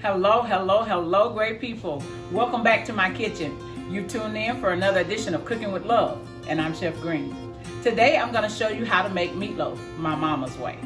Hello, hello, hello, great people. Welcome back to my kitchen. You tuned in for another edition of Cooking with Love, and I'm Chef Green. Today, I'm going to show you how to make meatloaf my mama's way.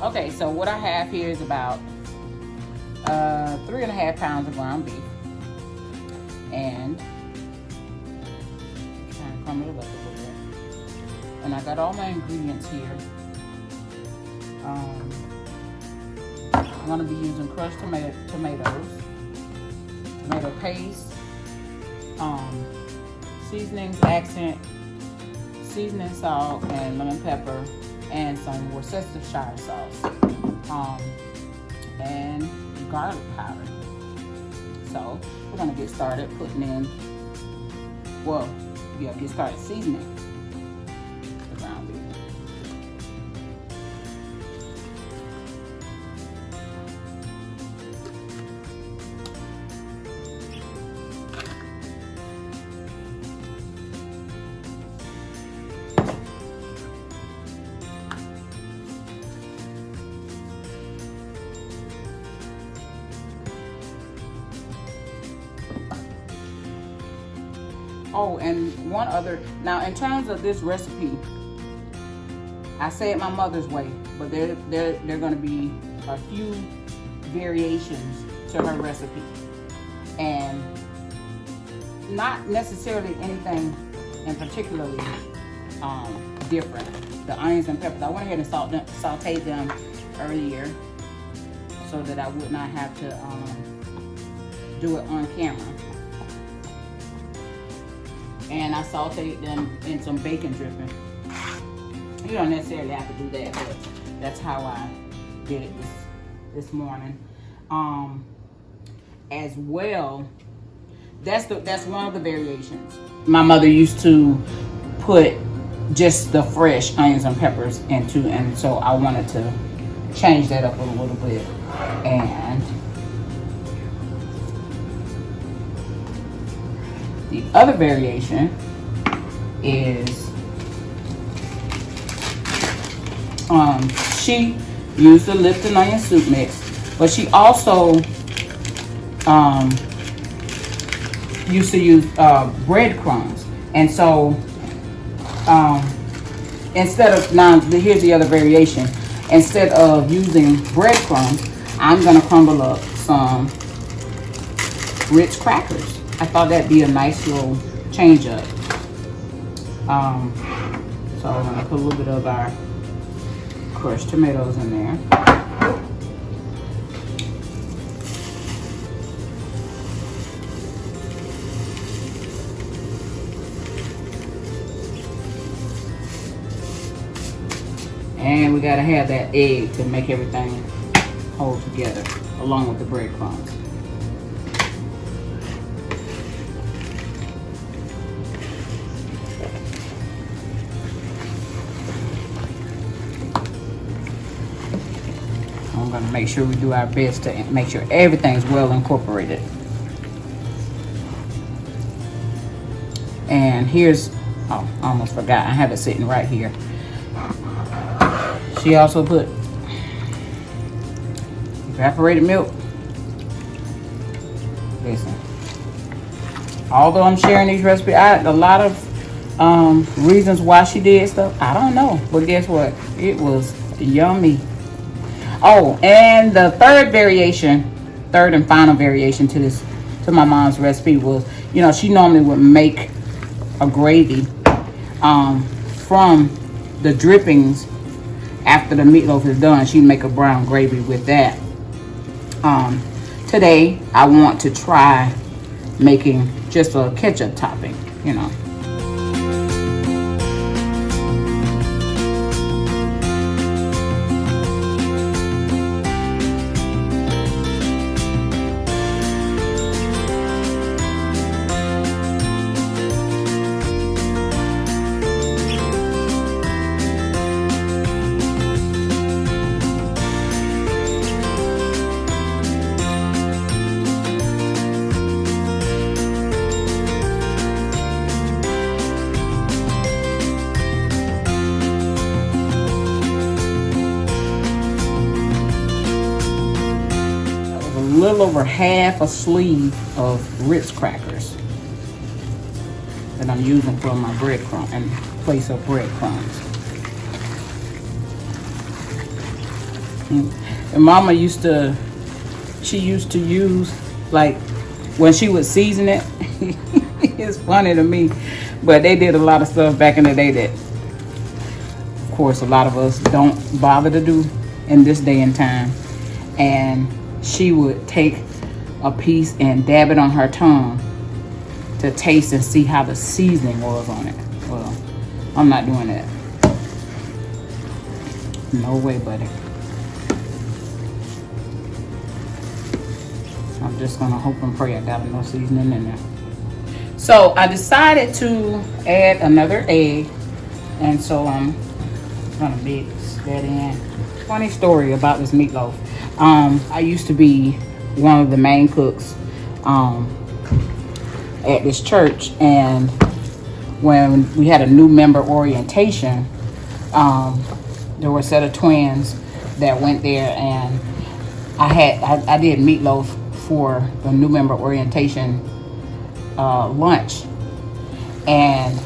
Okay, so what I have here is about 3.5 pounds of ground beef, and I'm trying to crumble it up a little bit. And I got all my ingredients here. I'm going to be using crushed tomatoes, tomato paste, seasonings, accent, seasoning salt, and lemon pepper, and some Worcestershire sauce, and garlic powder. So we're going to get started putting in, get started seasoning the ground beef. Oh, and one other, now in terms of this recipe, I say it my mother's way, but there are going to be a few variations to her recipe, and not necessarily anything in particularly different. The onions and peppers, I went ahead and sauteed them earlier so that I would not have to do it on camera. And I sauteed them in some bacon dripping. You don't necessarily have to do that, but that's how I did it this morning. As well, that's one of the variations. My mother used to put just the fresh onions and peppers into, and so I wanted to change that up a little bit. And the other variation is she used the Lipton onion soup mix, but she also used to use breadcrumbs. And so instead of, now here's the other variation, instead of using breadcrumbs, I'm gonna crumble up some Ritz crackers. I thought that'd be a nice little change up. So I'm gonna put a little bit of our crushed tomatoes in there. And we gotta have that egg to make everything hold together, along with the breadcrumbs. I'm going to make sure we do our best to make sure everything's well incorporated. And here's, oh, I almost forgot, I have it sitting right here. She also put evaporated milk. Listen, although I'm sharing these recipes, a lot of reasons why she did stuff, I don't know. But guess what? It was yummy. Oh, and the third and final variation to my mom's recipe was, you know, she normally would make a gravy from the drippings after the meatloaf is done. She'd make a brown gravy with that. Today, I want to try making just a ketchup topping, you know. little over half a sleeve of Ritz crackers that I'm using for my breadcrumb in place of breadcrumbs. And Mama used to use, like, when she would season it. It's funny to me, but they did a lot of stuff back in the day that, of course, a lot of us don't bother to do in this day and time. And she would take a piece and dab it on her tongue to taste and see how the seasoning was on it. Well, I'm not doing that. No way, buddy. I'm just gonna hope and pray I got enough seasoning in there. So I decided to add another egg, and so I'm gonna mix that in. Funny story about this meatloaf. I used to be one of the main cooks at this church, and when we had a new member orientation, there were a set of twins that went there, and I did meatloaf for the new member orientation lunch. And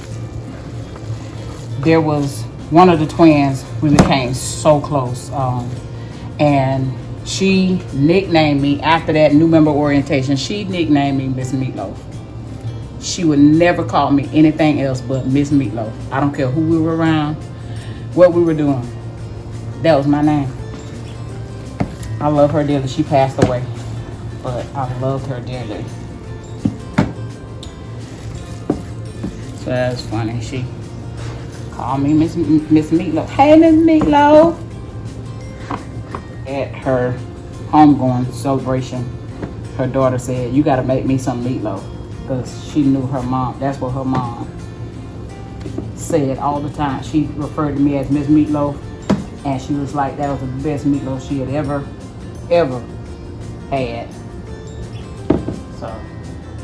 there was one of the twins, we became so close, and she nicknamed me after that new member orientation. She nicknamed me Miss Meatloaf. She would never call me anything else but Miss Meatloaf. I don't care who we were around, what we were doing. That was my name. I love her dearly. She passed away, but I loved her dearly. So that's funny. She called me Miss Meatloaf. Hey, Miss Meatloaf. At her homegoing celebration, her daughter said, "You got to make me some meatloaf," because she knew her mom. That's what her mom said all the time. She referred to me as Miss Meatloaf, and she was like, that was the best meatloaf she had ever had. So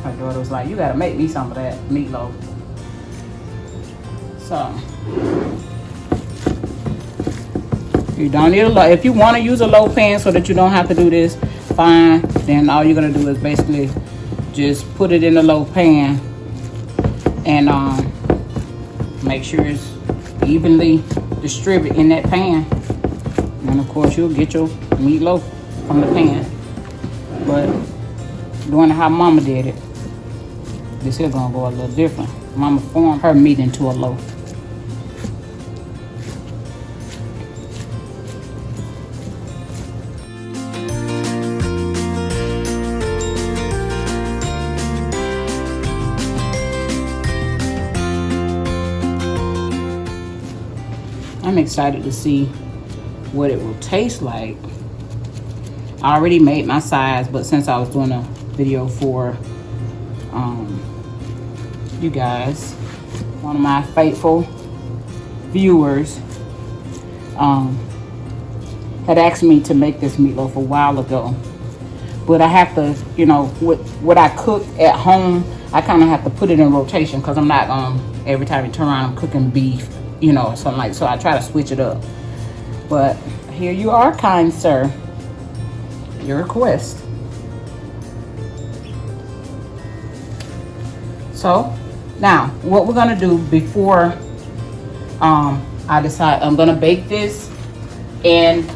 her daughter was like, "You got to make me some of that meatloaf." So you don't need a loaf. If you want to use a loaf pan so that you don't have to do this, fine. Then all you're gonna do is basically just put it in the loaf pan and make sure it's evenly distributed in that pan. And of course, you'll get your meatloaf from the pan. But doing it how Mama did it, this is gonna go a little different. Mama formed her meat into a loaf. I'm excited to see what it will taste like. I already made my size, but since I was doing a video for you guys, one of my faithful viewers had asked me to make this meatloaf a while ago. But I have to, you know, what I cook at home, I kind of have to put it in rotation, because I'm not every time you turn around I'm cooking beef, you know, something like, so I try to switch it up. But here you are, kind sir, your request. So now what we're gonna do before I decide, I'm gonna bake this in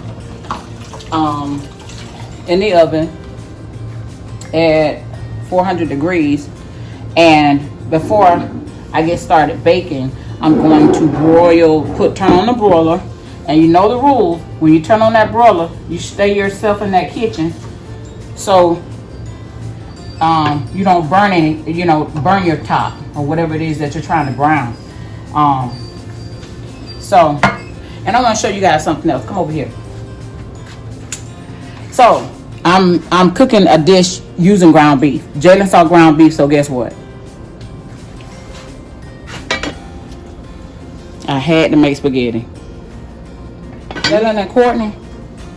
the oven at 400 degrees, and before I get started baking, I'm going to turn on the broiler. And you know the rules, when you turn on that broiler, you stay yourself in that kitchen so you don't burn burn your top or whatever it is that you're trying to brown. So, and I'm gonna show you guys something else. Come over here. So I'm cooking a dish using ground beef. Jalen saw ground beef, so guess what? I had to make spaghetti. Jalen and Courtney,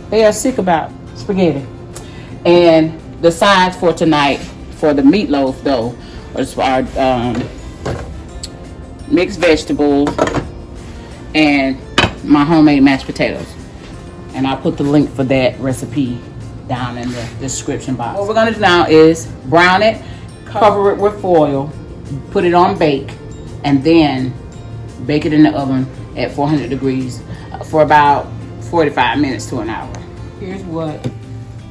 they are sick about spaghetti. And the sides for tonight, for the meatloaf though, are mixed vegetables and my homemade mashed potatoes. And I'll put the link for that recipe down in the description box. What we're gonna do now is brown it, cover it with foil, put it on bake, and then bake it in the oven at 400 degrees for about 45 minutes to an hour. Here's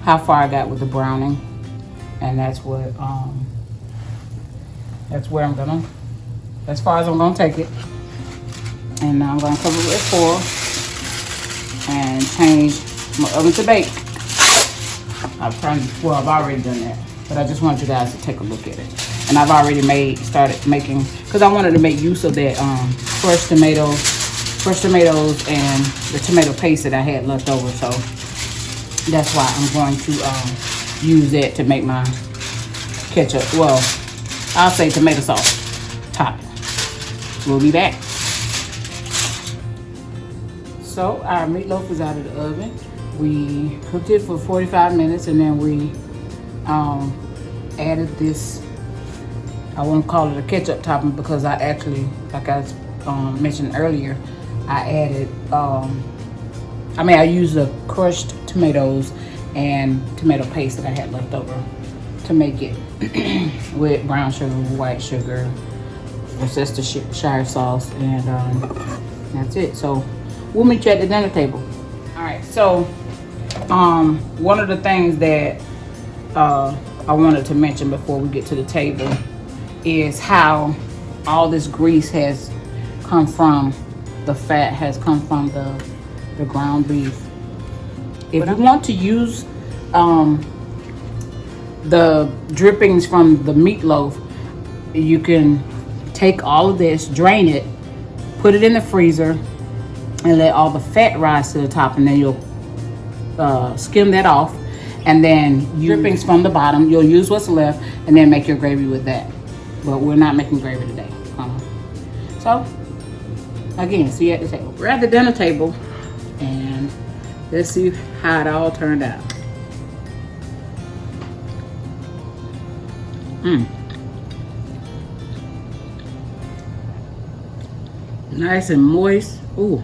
how far I got with the browning, and that's where I'm gonna, as far as I'm gonna take it. And now I'm gonna cover it with foil and change my oven to bake. I've already done that, but I just wanted you guys to take a look at it. And I've already started making, because I wanted to make use of that fresh tomatoes and the tomato paste that I had left over. So that's why I'm going to use that to make my ketchup. Well, I'll say tomato sauce topping. We'll be back. So our meatloaf is out of the oven. We cooked it for 45 minutes, and then we added this, I won't call it a ketchup topping because I actually, like I mentioned earlier, I used the crushed tomatoes and tomato paste that I had left over to make it with brown sugar, white sugar, Worcestershire sauce, and that's it. So we'll meet you at the dinner table. All right, so one of the things that I wanted to mention before we get to the table is how all this grease has come from, the fat has come from the ground beef. If you want to use the drippings from the meatloaf, you can take all of this, drain it, put it in the freezer, and let all the fat rise to the top, and then you'll skim that off, and then drippings from the bottom, you'll use what's left, and then make your gravy with that. But we're not making gravy today. So again, see you at the table. We're at the dinner table, and let's see how it all turned out. Nice and moist. Ooh.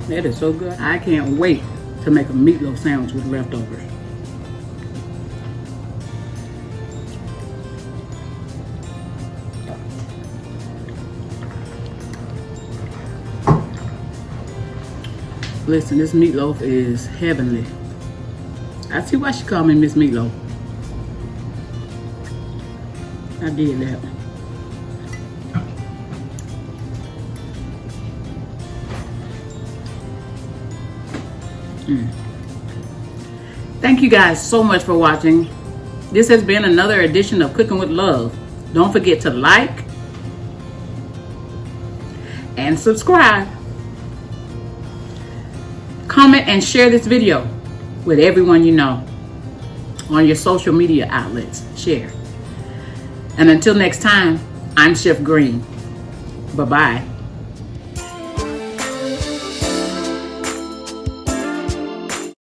That is so good. I can't wait to make a meatloaf sandwich with leftovers. Listen, this meatloaf is heavenly. I see why she called me Miss Meatloaf. I did that. Thank you guys so much for watching. This has been another edition of Cooking with Love. Don't forget to like and subscribe. Comment and share this video with everyone you know on your social media outlets. Share. And until next time, I'm Chef Green. Bye-bye.